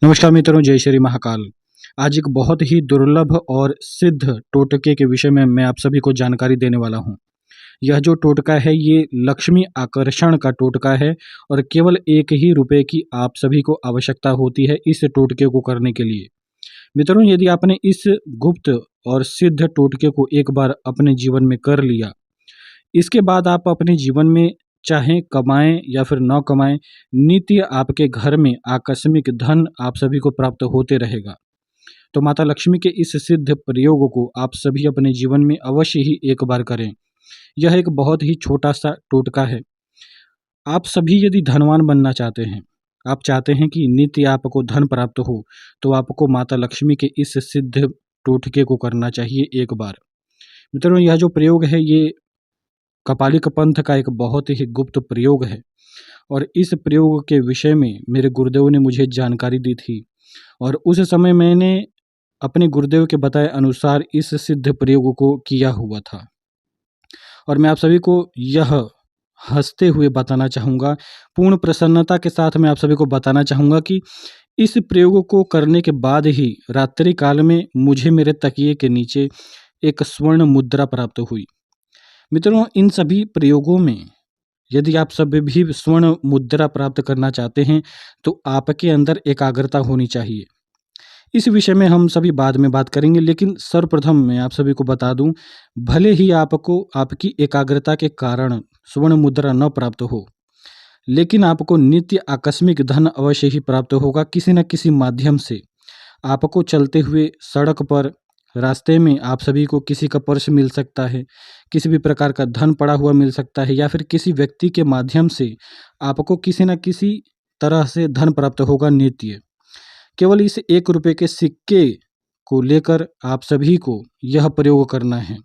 नमस्कार मित्रों, जय श्री महाकाल। आज एक बहुत ही दुर्लभ और सिद्ध टोटके के विषय में मैं आप सभी को जानकारी देने वाला हूँ। यह जो टोटका है ये लक्ष्मी आकर्षण का टोटका है और केवल 1 ही रुपए की आप सभी को आवश्यकता होती है इस टोटके को करने के लिए। मित्रों, यदि आपने इस गुप्त और सिद्ध टोटके को एक बार अपने जीवन में कर लिया, इसके बाद आप अपने जीवन में चाहे कमाएं या फिर न कमाएं, नित्य आपके घर में आकस्मिक धन आप सभी को प्राप्त होते रहेगा। तो माता लक्ष्मी के इस सिद्ध प्रयोग को आप सभी अपने जीवन में अवश्य ही एक बार करें। यह एक बहुत ही छोटा सा टोटका है। आप सभी यदि धनवान बनना चाहते हैं, आप चाहते हैं कि नित्य आपको धन प्राप्त हो, तो आपको माता लक्ष्मी के इस सिद्ध टोटके को करना चाहिए एक बार। मित्रों, यह जो प्रयोग है ये कपालिक पंथ का एक बहुत ही गुप्त प्रयोग है और इस प्रयोग के विषय में मेरे गुरुदेव ने मुझे जानकारी दी थी और उस समय मैंने अपने गुरुदेव के बताए अनुसार इस सिद्ध प्रयोग को किया हुआ था। और मैं आप सभी को यह हंसते हुए बताना चाहूँगा, पूर्ण प्रसन्नता के साथ मैं आप सभी को बताना चाहूँगा कि इस प्रयोग को करने के बाद ही रात्रि काल में मुझे मेरे तकिए के नीचे एक स्वर्ण मुद्रा प्राप्त हुई। मित्रों, इन सभी प्रयोगों में यदि आप सभी भी स्वर्ण मुद्रा प्राप्त करना चाहते हैं तो आपके अंदर एकाग्रता होनी चाहिए। इस विषय में हम सभी बाद में बात करेंगे, लेकिन सर्वप्रथम मैं आप सभी को बता दूं, भले ही आपको आपकी एकाग्रता के कारण स्वर्ण मुद्रा न प्राप्त हो, लेकिन आपको नित्य आकस्मिक धन अवश्य ही प्राप्त होगा किसी न किसी माध्यम से। आपको चलते हुए सड़क पर, रास्ते में आप सभी को किसी का पर्स मिल सकता है, किसी भी प्रकार का धन पड़ा हुआ मिल सकता है, या फिर किसी व्यक्ति के माध्यम से आपको किसी न किसी तरह से धन प्राप्त होगा नित्य। केवल इस 1 रुपये के सिक्के को लेकर आप सभी को यह प्रयोग करना है।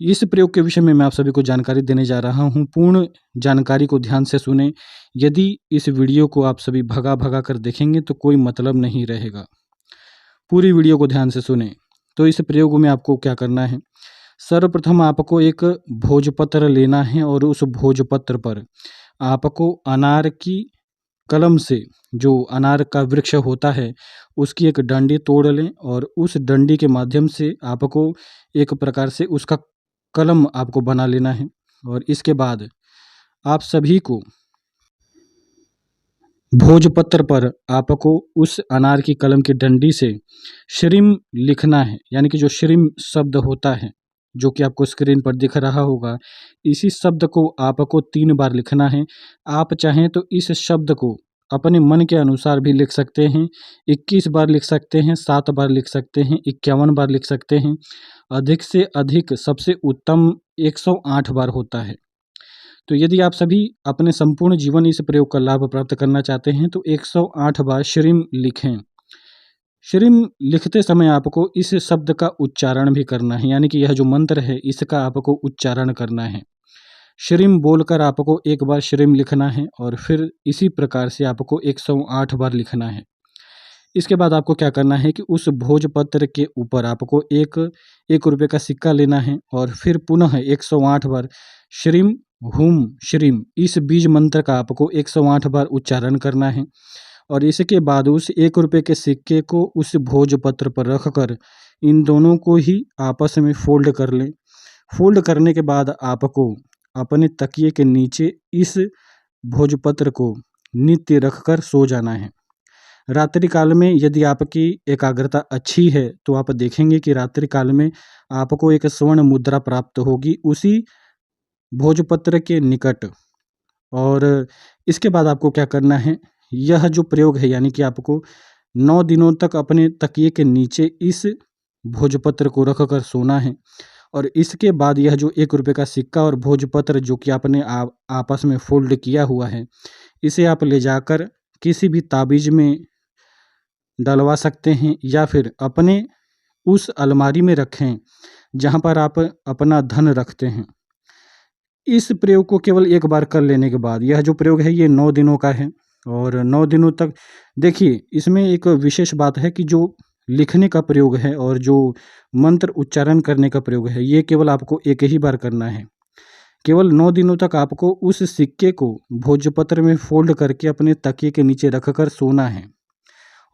इस प्रयोग के विषय में मैं आप सभी को जानकारी देने जा रहा हूँ। पूर्ण जानकारी को ध्यान से सुने। यदि इस वीडियो को आप सभी भगा भगा कर देखेंगे तो कोई मतलब नहीं रहेगा। पूरी वीडियो को ध्यान से सुने। तो इस प्रयोग में आपको क्या करना है, सर्वप्रथम आपको एक भोजपत्र लेना है और उस भोजपत्र पर आपको अनार की कलम से, जो अनार का वृक्ष होता है, उसकी एक डंडी तोड़ लें और उस डंडी के माध्यम से आपको एक प्रकार से उसका कलम आपको बना लेना है। और इसके बाद आप सभी को भोजपत्र पर आपको उस अनार की कलम की डंडी से श्रीम लिखना है, यानी कि जो श्रीम शब्द होता है जो कि आपको स्क्रीन पर दिख रहा होगा, इसी शब्द को आपको 3 बार लिखना है। आप चाहें तो इस शब्द को अपने मन के अनुसार भी लिख सकते हैं। 21 बार लिख सकते हैं, 7 बार लिख सकते हैं, 51 बार लिख सकते हैं। अधिक से अधिक सबसे उत्तम 108 बार होता है। तो यदि आप सभी अपने संपूर्ण जीवन इस प्रयोग का लाभ प्राप्त करना चाहते हैं तो 108 बार श्रीम लिखें। श्रीम लिखते समय आपको इस शब्द का उच्चारण भी करना है, यानी कि यह जो मंत्र है इसका आपको उच्चारण करना है। श्रीम बोलकर आपको एक बार श्रीम लिखना है और फिर इसी प्रकार से आपको 108 बार लिखना है। इसके बाद आपको क्या करना है कि उस भोजपत्र के ऊपर आपको एक रुपये का सिक्का लेना है और फिर पुनः 108 बार श्रीम हुम श्रीम इस बीज मंत्र का आपको 108 बार उच्चारण करना है। और इसके बाद उस 1 रुपये के सिक्के को उस भोजपत्र पर रखकर इन दोनों को ही आपस में फोल्ड कर लें। फोल्ड करने के बाद आपको अपने तकिए के नीचे इस भोजपत्र को नित्य रखकर सो जाना है। रात्रि काल में यदि आपकी एकाग्रता अच्छी है तो आप देखेंगे कि रात्रि काल में आपको एक स्वर्ण मुद्रा प्राप्त होगी उसी भोजपत्र के निकट। और इसके बाद आपको क्या करना है, यह जो प्रयोग है यानी कि आपको 9 दिनों तक अपने तकिए के नीचे इस भोजपत्र को रखकर सोना है। और इसके बाद यह जो 1 रुपये का सिक्का और भोजपत्र जो कि आपने आपस में फोल्ड किया हुआ है, इसे आप ले जाकर किसी भी ताबीज में डलवा सकते हैं या फिर अपने उस अलमारी में रखें जहाँ पर आप अपना धन रखते हैं। इस प्रयोग को केवल एक बार कर लेने के बाद, यह जो प्रयोग है ये 9 दिनों का है और 9 दिनों तक देखिए, इसमें एक विशेष बात है कि जो लिखने का प्रयोग है और जो मंत्र उच्चारण करने का प्रयोग है ये केवल आपको एक ही बार करना है। केवल 9 दिनों तक आपको उस सिक्के को भोजपत्र में फोल्ड करके अपने तकिए के नीचे रखकर सोना है।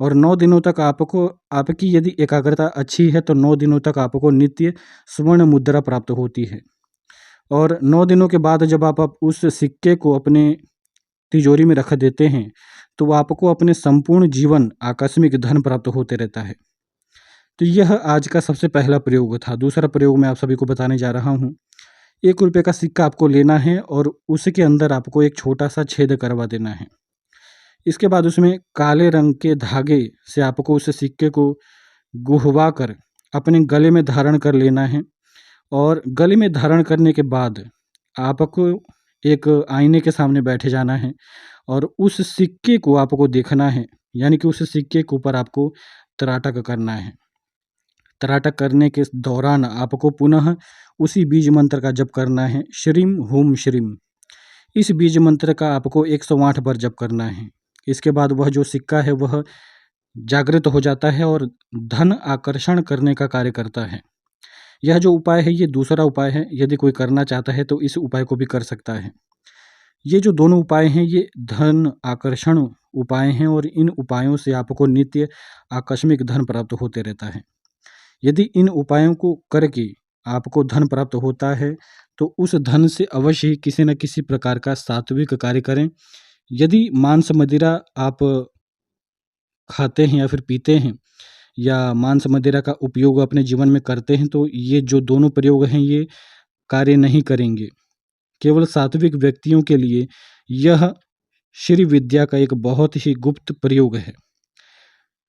और 9 दिनों तक आपको, आपकी यदि एकाग्रता अच्छी है तो 9 दिनों तक आपको नित्य स्वर्ण मुद्रा प्राप्त होती है। और 9 दिनों के बाद जब आप उस सिक्के को अपने तिजोरी में रख देते हैं, तो आपको अपने संपूर्ण जीवन आकस्मिक धन प्राप्त होते रहता है। तो यह आज का सबसे पहला प्रयोग था। दूसरा प्रयोग मैं आप सभी को बताने जा रहा हूँ। 1 रुपये का सिक्का आपको लेना है और उसके अंदर आपको एक छोटा-सा छेद करवा देना है। इसके बाद उसमें काले रंग के धागे से आपको उस सिक्के को गुहवा कर अपने गले में धारण कर लेना है। और गले में धारण करने के बाद आपको एक आईने के सामने बैठे जाना है और उस सिक्के को आपको देखना है, यानी कि उस सिक्के के ऊपर आपको तराटक करना है। तराटक करने के दौरान आपको पुनः उसी बीज मंत्र का जप करना है, श्रीम हुम श्रीम। इस बीज मंत्र का आपको 108 बार जप करना है। इसके बाद वह जो सिक्का है वह जागृत हो जाता है और धन आकर्षण करने का कार्य करता है। यह जो उपाय है ये दूसरा उपाय है। यदि कोई करना चाहता है तो इस उपाय को भी कर सकता है। ये जो दोनों उपाय हैं ये धन आकर्षण उपाय हैं और इन उपायों से आपको नित्य आकस्मिक धन प्राप्त होते रहता है। यदि इन उपायों को करके आपको धन प्राप्त होता है तो उस धन से अवश्य ही किसी न किसी प्रकार का सात्विक कार्य करें। यदि मांस मदिरा आप खाते हैं या फिर पीते हैं या मांस मदिरा का उपयोग अपने जीवन में करते हैं तो ये जो दोनों प्रयोग हैं ये कार्य नहीं करेंगे। केवल सात्विक व्यक्तियों के लिए यह श्री विद्या का एक बहुत ही गुप्त प्रयोग है।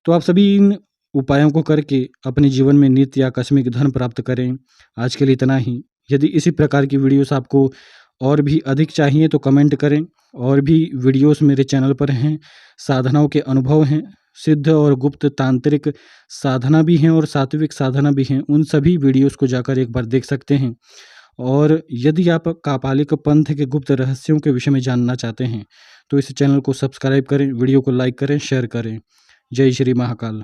तो आप सभी इन उपायों को करके अपने जीवन में नित्य आकस्मिक धन प्राप्त करें। आज के लिए इतना ही। यदि इसी प्रकार की वीडियोस आपको और भी अधिक चाहिए तो कमेंट करें। और भी वीडियोस मेरे चैनल पर हैं, साधनाओं के अनुभव हैं, सिद्ध और गुप्त तांत्रिक साधना भी हैं और सात्विक साधना भी हैं। उन सभी वीडियोस को जाकर एक बार देख सकते हैं। और यदि आप कापालिक पंथ के गुप्त रहस्यों के विषय में जानना चाहते हैं तो इस चैनल को सब्सक्राइब करें, वीडियो को लाइक करें, शेयर करें। जय श्री महाकाल।